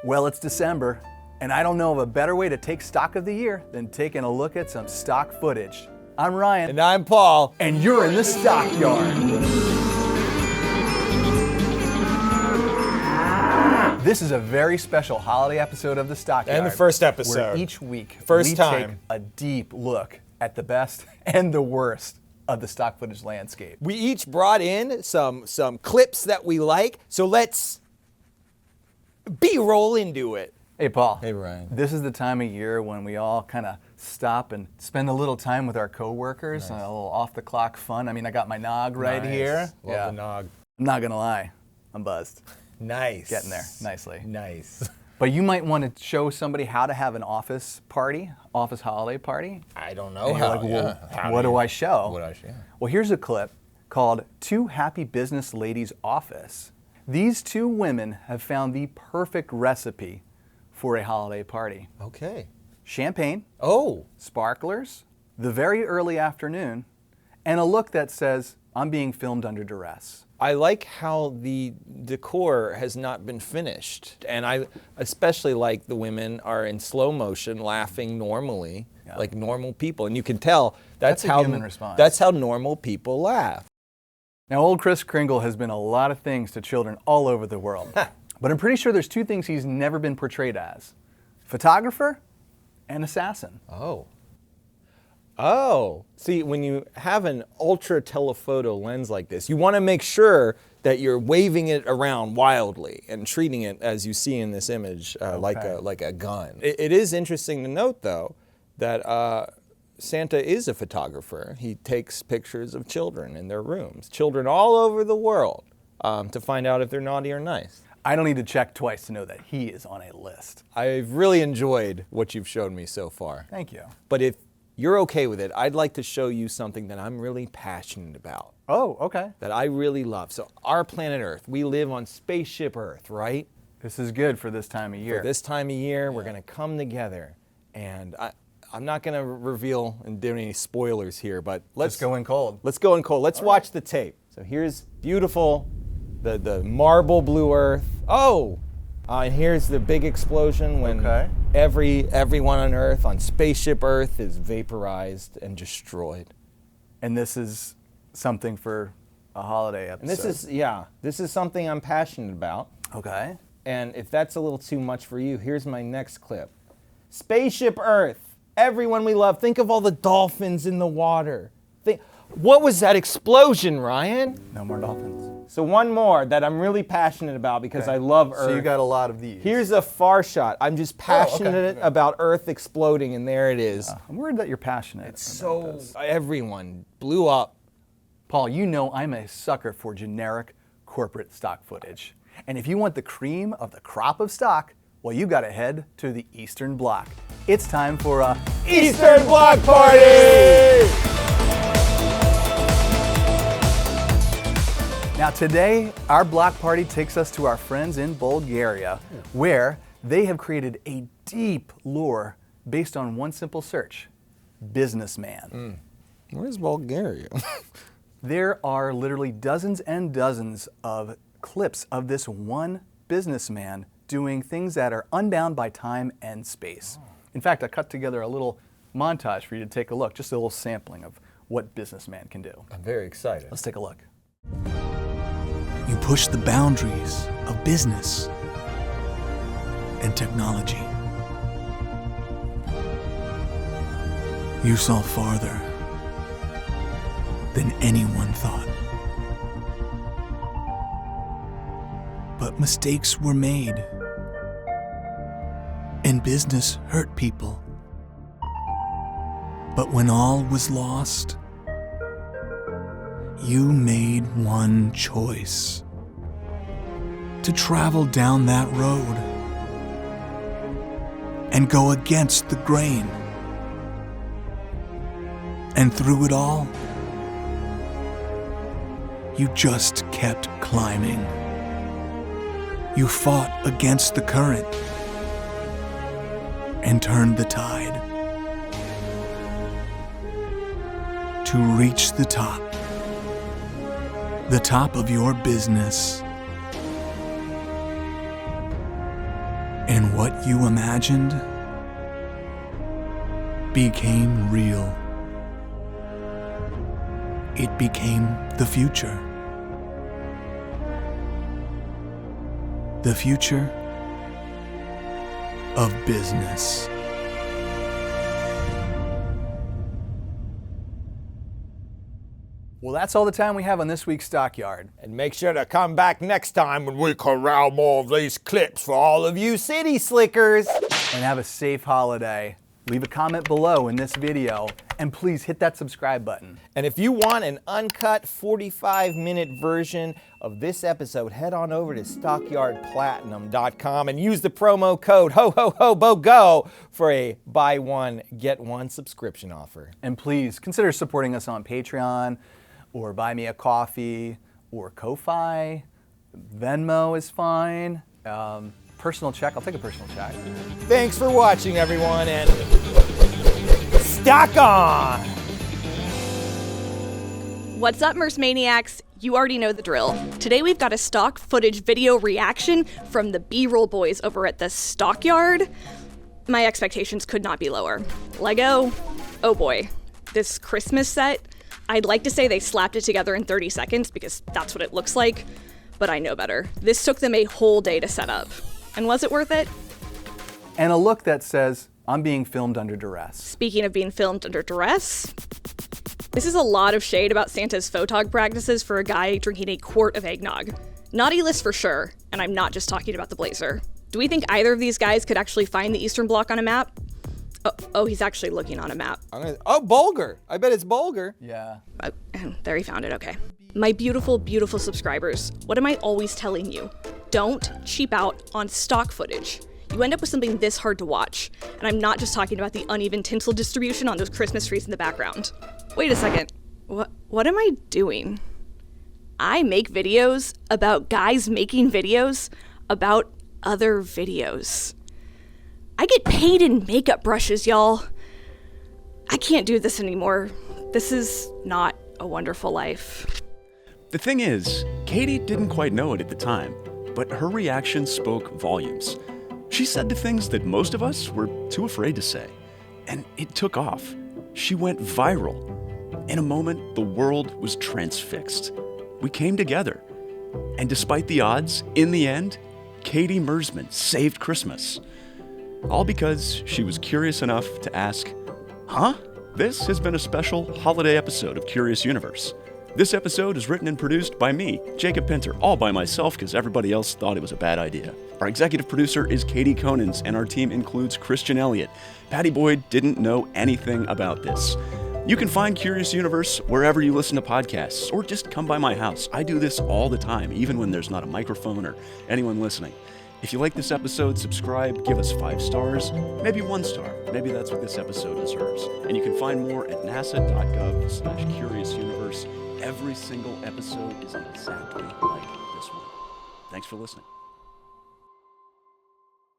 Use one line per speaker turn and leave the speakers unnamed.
Well, it's December, and I don't know of a better way to take stock of the year than taking a look at some stock footage. I'm Ryan.
And I'm Paul.
And you're in the StockYard. This is a very special holiday episode of the StockYard.
And the first episode.
Where each week
we
take a deep look at the best and the worst of the stock footage landscape.
We each brought in some clips that we like, so let's B-roll into it.
Hey, Paul.
Hey, Ryan.
This is the time of year when we all kind of stop and spend a little time with our coworkers, and a little off-the-clock fun. I mean, I got my nog right here.
Love the nog.
I'm not gonna lie, I'm buzzed.
Nice.
Getting there, nicely.
Nice.
But you might want to show somebody how to have an office holiday party.
I don't know
And you're like, well, what do I show?
What do I show?
Well, here's a clip called Two Happy Business Ladies' Office. These two women have found the perfect recipe for a holiday party.
Okay.
Champagne,
Oh.
sparklers, the very early afternoon, and a look that says, I'm being filmed under duress.
I like how the decor has not been finished. And I especially like the women are in slow motion, laughing normally, like normal people. And you can tell that's
a
how
human response.
That's how normal people laugh.
Now, old Kris Kringle has been a lot of things to children all over the world. But I'm pretty sure there's two things he's never been portrayed as: photographer and assassin.
Oh. Oh. See, when you have an ultra telephoto lens like this, you want to make sure that you're waving it around wildly and treating it, as you see in this image, like a gun. It is interesting to note, though, that Santa is a photographer. He takes pictures of children in their rooms, children all over the world, to find out if they're naughty or nice.
I don't need to check twice to know that he is on a list.
I've really enjoyed what you've shown me so far.
Thank you.
But if you're okay with it, I'd like to show you something that I'm really passionate about,
Oh, okay.
that I really love. So our planet Earth, we live on spaceship Earth, right?
This is good for this time of year.
For this time of year, we're going to come together. And I'm not going to reveal and do any spoilers here, but let's
go in cold.
Let's go in cold. Let's watch the tape. So here's beautiful, the marble blue Earth. Oh! And here's the big explosion when everyone on Earth, on spaceship Earth, is vaporized and destroyed.
And this is something for a holiday episode.
And this is something I'm passionate about.
Okay.
And if that's a little too much for you, here's my next clip. Spaceship Earth, everyone we love. Think of all the dolphins in the water. What was that explosion, Ryan?
No more dolphins.
So one more that I'm really passionate about because I love Earth.
So you got a lot of these.
Here's a far shot. I'm just passionate about Earth exploding, and there it is.
I'm worried that you're passionate.
Everyone blew up.
Paul, you know I'm a sucker for generic corporate stock footage. And if you want the cream of the crop of stock, well, you got to head to the Eastern Bloc. It's time for a
Eastern Bloc party!
Now today, our block party takes us to our friends in Bulgaria, where they have created a deep lore based on one simple search: businessman.
Where's Bulgaria?
There are literally dozens and dozens of clips of this one businessman doing things that are unbound by time and space. In fact, I cut together a little montage for you to take a look, just a little sampling of what businessman can do.
I'm very excited.
Let's take a look.
You push the boundaries of business and technology. You saw farther than anyone thought. But mistakes were made, and business hurt people. But when all was lost, you made one choice: to travel down that road and go against the grain. And through it all, you just kept climbing. You fought against the current and turned the tide to reach the top of your business. And what you imagined became real. It became the future. The future of business.
Well, that's all the time we have on this week's StockYard.
And make sure to come back next time when we corral more of these clips for all of you city slickers.
And have a safe holiday. Leave a comment below in this video, and please hit that subscribe button.
And if you want an uncut 45-minute version of this episode, head on over to StockYardPlatinum.com and use the promo code HOHOHOBOGO for a buy one, get one subscription offer.
And please consider supporting us on Patreon, or buy me a coffee, or Ko-Fi. Venmo is fine. Personal check, I'll take a personal check.
Thanks for watching, everyone, and stock on!
What's up, Merce Maniacs? You already know the drill. Today we've got a stock footage video reaction from the B-roll boys over at the StockYard. My expectations could not be lower. Lego, oh boy. This Christmas set, I'd like to say they slapped it together in 30 seconds because that's what it looks like, but I know better. This took them a whole day to set up. And was it worth it?
And a look that says, I'm being filmed under duress.
Speaking of being filmed under duress, this is a lot of shade about Santa's photog practices for a guy drinking a quart of eggnog. Naughty list for sure, and I'm not just talking about the blazer. Do we think either of these guys could actually find the Eastern Bloc on a map? Oh, he's actually looking on a map.
Oh, Bulgar. I bet it's Bulgar.
Yeah.
There he found it, okay. My beautiful, beautiful subscribers, what am I always telling you? Don't cheap out on stock footage. You end up with something this hard to watch. And I'm not just talking about the uneven tinsel distribution on those Christmas trees in the background. Wait a second. What am I doing? I make videos about guys making videos about other videos. I get paid in makeup brushes, y'all. I can't do this anymore. This is not a wonderful life.
The thing is, Katie didn't quite know it at the time, but her reaction spoke volumes. She said the things that most of us were too afraid to say, and it took off. She went viral. In a moment, the world was transfixed. We came together. And despite the odds, in the end, Katie Mersman saved Christmas. All because she was curious enough to ask, huh? This has been a special holiday episode of Curious Universe. This episode is written and produced by me, Jacob Pinter, all by myself because everybody else thought it was a bad idea. Our executive producer is Katie Conans, and our team includes Christian Elliott. Patty Boyd didn't know anything about this. You can find Curious Universe wherever you listen to podcasts, or just come by my house. I do this all the time, even when there's not a microphone or anyone listening. If you like this episode, subscribe, give us 5 stars, maybe 1 star. Maybe that's what this episode deserves. And you can find more at nasa.gov/curiousuniverse. Every single episode is exactly like this one. Thanks for listening.